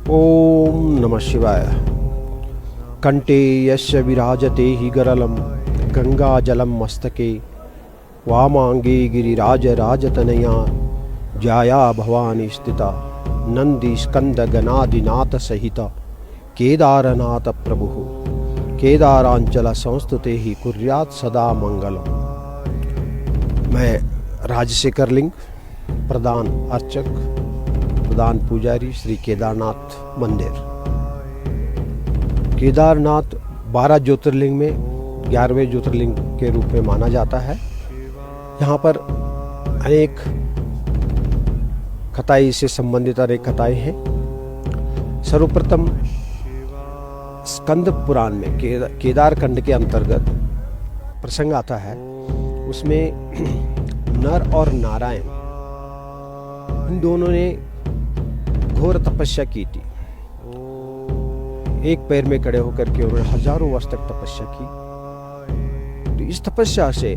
ओम नमः शिवाय। कंठे यस्य विराजते हि गरलं गंगाजलं मस्तके वामांगे गिरिराजराजतनया जाया भवानी स्थिता नंदी स्कंद गणादिनाथ सहिता केदारनाथ प्रभुः केदारांचल संस्तुते ही कुर्यात् सदा मंगलम। मैं राजशेखर लिंग, प्रधान अर्चक, प्रधान पुजारी श्री केदारनाथ मंदिर। केदारनाथ 12 ज्योतिर्लिंग में 11वें ज्योतिर्लिंग के रूप में माना जाता है। यहाँ पर अनेक कथाएं से संबंधित अनेक कथाएं हैं। सर्वप्रथम स्कंद पुराण में केदार खंड के अंतर्गत प्रसंग आता है। उसमें नर और नारायण इन दोनों ने घोर तपस्या की थी। एक पैर में खड़े होकर के उन्होंने हजारों वर्ष तक तपस्या की। तो इस तपस्या से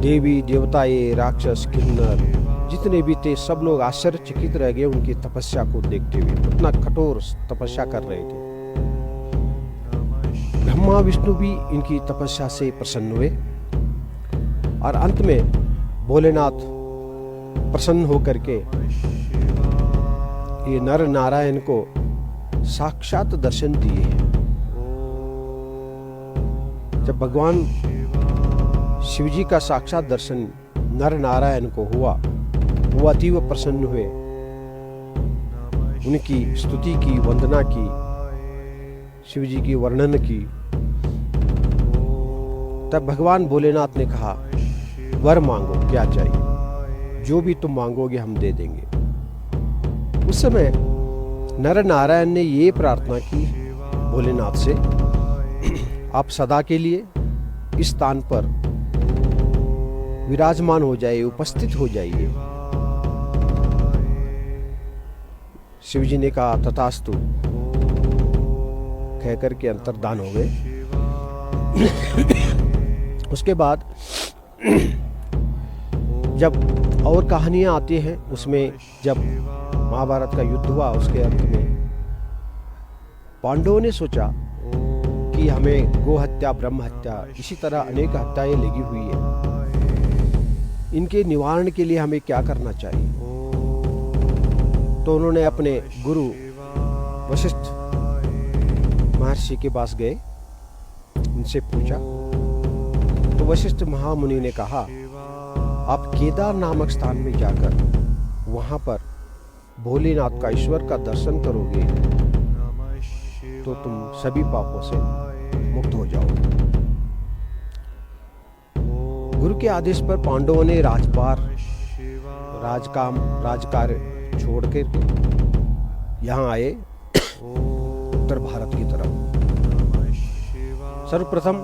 देवी देवताएं, राक्षस, किन्नर जितने भी थे सब लोग आश्चर्यचकित रह गए उनकी तपस्या को देखते हुए। इतना कठोर तपस्या कर रहे थे। ब्रह्मा विष्णु भी इनकी तपस्या से प्रसन्न हुए और अंत में भोलेनाथ प्रसन्न होकर के ये नर नारायण को साक्षात दर्शन दिए। जब भगवान शिव जी का साक्षात दर्शन नर नारायण को हुआ, वो अतीव प्रसन्न हुए, उनकी स्तुति की, वंदना की, शिव जी की वर्णन की। तब भगवान भोलेनाथ ने कहा, वर मांगो, क्या चाहिए, जो भी तुम मांगोगे हम दे देंगे। उस समय नर नारायण ने ये प्रार्थना की भोलेनाथ से, आप सदा के लिए इस स्थान पर विराजमान हो जाइए, उपस्थित हो जाइए। शिव जी ने कहा तथास्तु कहकर के अंतर्धान हो गए। उसके बाद जब और कहानियां आती हैं, उसमें जब महाभारत का युद्ध हुआ उसके अंत में पांडवों ने सोचा कि हमें गो हत्या, ब्रह्म हत्या, इसी तरह अनेक हत्याएं लगी हुई है, इनके निवारण के लिए हमें क्या करना चाहिए। तो उन्होंने अपने गुरु वशिष्ठ महर्षि के पास गए, उनसे पूछा। तो वशिष्ठ महामुनि ने कहा, आप केदार नामक स्थान में जाकर वहां पर भोलेनाथ का, ईश्वर का दर्शन करोगे तो तुम सभी पापों से मुक्त हो जाओगे। गुरु के आदेश पर पांडवों ने राजपार, राजकाम, राजकार्य छोड़ कर यहाँ आए उत्तर भारत की तरफ। सर्वप्रथम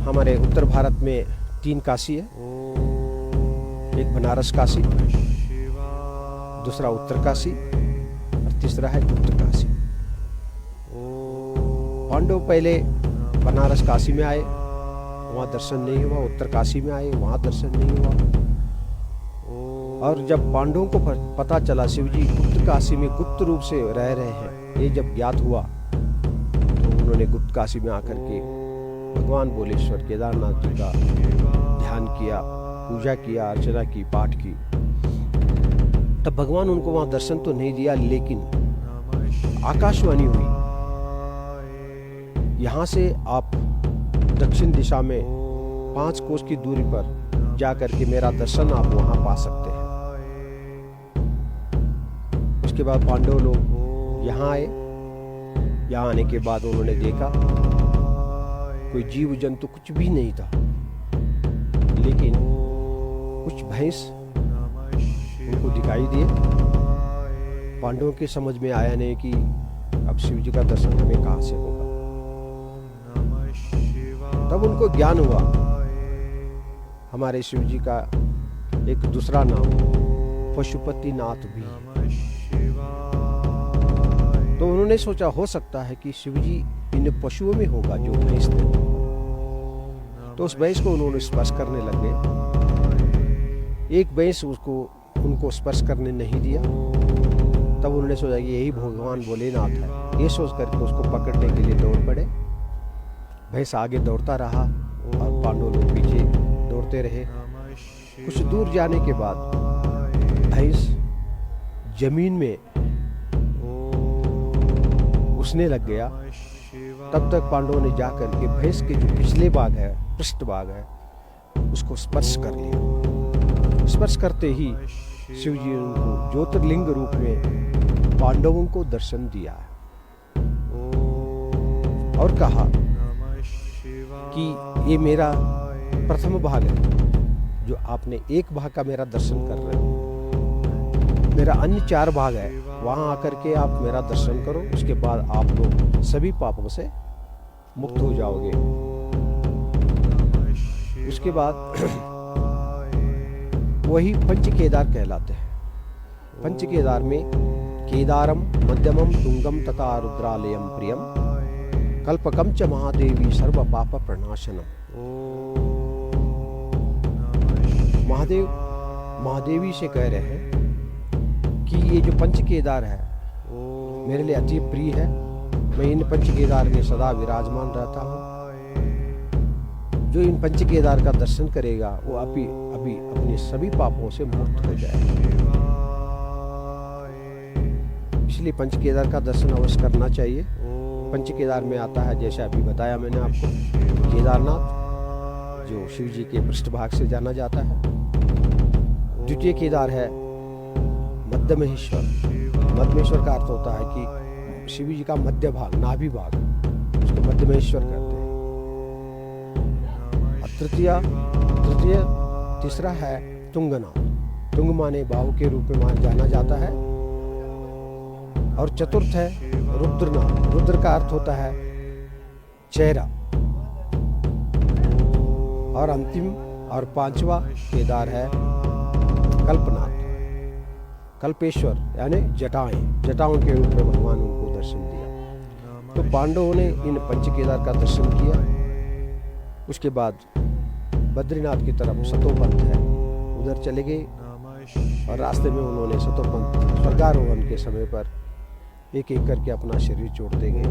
हमारे उत्तर भारत में 3 काशी है। एक बनारस काशी, दूसरा उत्तर काशी और तीसरा है गुप्त काशी। पांडव पहले बनारस काशी में आए, वहां दर्शन नहीं हुआ। उत्तर काशी में आए, वहां दर्शन नहीं हुआ। और जब पांडवों को पता चला शिव जी गुप्त काशी में गुप्त रूप से रह रहे हैं, ये जब ज्ञात हुआ तो उन्होंने गुप्त काशी में आकर के भगवान भोलेश्वर केदारनाथ जी का ध्यान किया, पूजा किया, अर्चना की, पाठ की। तब भगवान उनको वहां दर्शन तो नहीं दिया, लेकिन आकाशवाणी हुई, यहां से आप दक्षिण दिशा में 5 कोस की दूरी पर जाकर के मेरा दर्शन आप वहां पा सकते हैं। उसके बाद पांडव लोग यहाँ आए। यहाँ आने के बाद उन्होंने देखा कोई जीव जंतु कुछ भी नहीं था, लेकिन कुछ भैंस उनको दिखाई दिए। पांडवों के समझ में आया नहीं कि अब शिव जी का दर्शन हमें कहां से होगा। तब उनको ज्ञान हुआ हमारे शिव जी का एक दूसरा नाम पशुपतिनाथ भी है। तो उन्होंने सोचा हो सकता है कि शिव जी इन पशुओं में होगा जो भैंस थे। तो उस भैंस को उन्होंने स्पर्श करने लगे। एक भैंस उसको उनको स्पर्श करने नहीं दिया। तब उन्होंने सोचा कि यही भगवान भोलेनाथ है। ये सोच करके उसको पकड़ने के लिए दौड़ पड़े। भैंस आगे दौड़ता रहा और पांडव लोग पीछे दौड़ते रहे। कुछ दूर जाने के बाद भैंस जमीन में घुसने लग गया। तब तक पांडवों ने जाकर के भैंस के जो पिछले भाग है, पृष्ठ भाग है, उसको स्पर्श कर लिया। स्पर्श करते ही शिव जी ने उनको ज्योतिर्लिंग रूप में पांडवों को दर्शन दिया और कहा कि ये मेरा प्रथम भाग है, जो आपने एक भाग का मेरा दर्शन कर रहे हो। मेरा अन्य 4 भाग है, वहां आकर के आप मेरा दर्शन करो। उसके बाद आप लोग सभी पापों से मुक्त हो जाओगे। उसके बाद वही पंच केदार कहलाते हैं। पंच केदार में केदारम, मध्यमम, तुंगम तथा रुद्रालयम प्रियम, कल्पकम च महादेवी सर्व पाप प्रणाशनम। महादेवी से कह रहे हैं कि ये जो पंच केदार है मेरे लिए अति प्रिय है। मैं इन पंच केदार में सदा विराजमान रहता हूँ। जो इन पंच केदार का दर्शन करेगा वो अभी अपने सभी पापों से मुक्त हो जाएगा। इसलिए पंच केदार का दर्शन अवश्य करना चाहिए। पंच केदार में आता है, जैसे अभी बताया मैंने आपको, केदारनाथ जो शिव जी के पृष्ठभाग से जाना जाता है। द्वितीय केदार है मध्यमहेश्वर। मध्यमेश्वर का अर्थ होता है कि शिव जी का मध्य भाग, नाभि भाग, उसको मध्यमेश्वर कहते हैं। तीसरा है तुंगनाथ। तुंग माने बाहु के रूप में जाना जाता है। और चतुर्थ है रुद्रनाथ। रुद्र का अर्थ होता है चेहरा। और अंतिम और 5वां केदार है कल्पनाथ, कल्पेश्वर, यानी जटाओं के रूप में भगवान उनको दर्शन दिया। तो पांडवों ने इन पंच केदार का दर्शन किया। उसके बाद बद्रीनाथ की तरफ सतोपंथ है, उधर चले गए। और रास्ते में उन्होंने सतोपंथ स्वर्गारोहण के समय पर एक एक करके अपना शरीर छोड़ते गए।